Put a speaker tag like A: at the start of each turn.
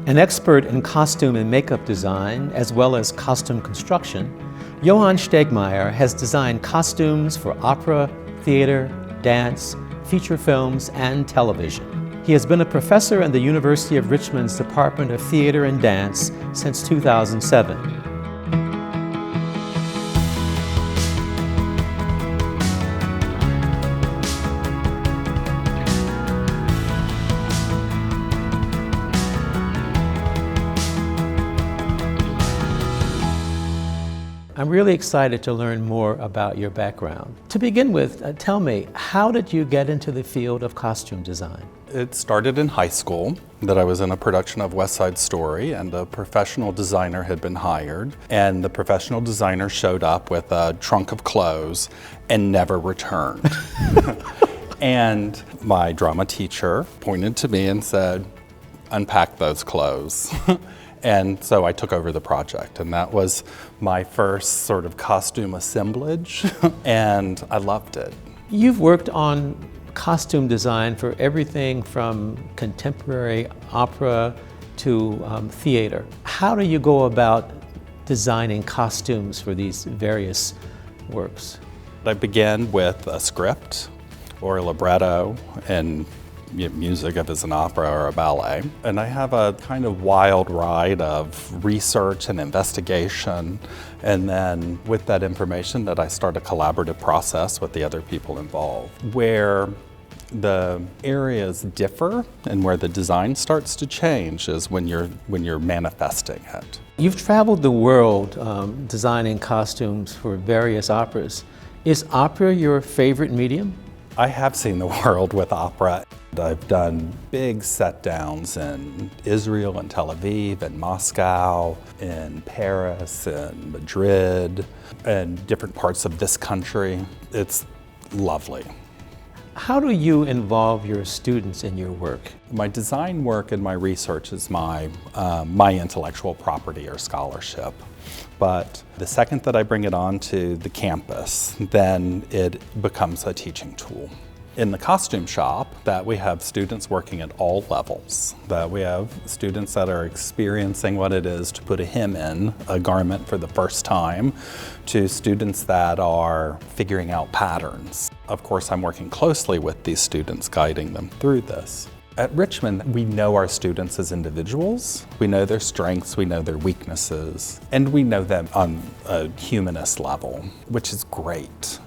A: An expert in costume and makeup design, as well as costume construction, Johann Stegmeir has designed costumes for opera, theater, dance, feature films, and television. He has been a professor in the University of Richmond's Department of Theater and Dance since 2007. I'm really excited to learn more about your background. To begin with, tell me, how did you get into the field of costume design?
B: It started in high school, that I was in a production of West Side Story, and a professional designer had been hired, and the professional designer showed up with a trunk of clothes and never returned. And my drama teacher pointed to me and said, "Unpack those clothes." And so I took over the project, and that was my first sort of costume assemblage, and I loved it.
A: You've worked on costume design for everything from contemporary opera to theater. How do you go about designing costumes for these various works?
B: I began with a script or a libretto and music if it's an opera or a ballet. And I have a kind of wild ride of research and investigation, and then with that information that I start a collaborative process with the other people involved. Where the areas differ and where the design starts to change is when you're manifesting it.
A: You've traveled the world designing costumes for various operas. Is opera your favorite medium?
B: I have seen the world with opera. I've done big set downs in Israel and Tel Aviv and Moscow, in Paris and Madrid, and different parts of this country. It's lovely.
A: How do you involve your students in your work?
B: My design work and my research is my intellectual property or scholarship. But the second that I bring it onto the campus, then it becomes a teaching tool. In the costume shop, that we have students working at all levels, that we have students that are experiencing what it is to put a hem in a garment for the first time, to students that are figuring out patterns. Of course, I'm working closely with these students, guiding them through this. At Richmond, we know our students as individuals. We know their strengths, we know their weaknesses, and we know them on a humanist level, which is great.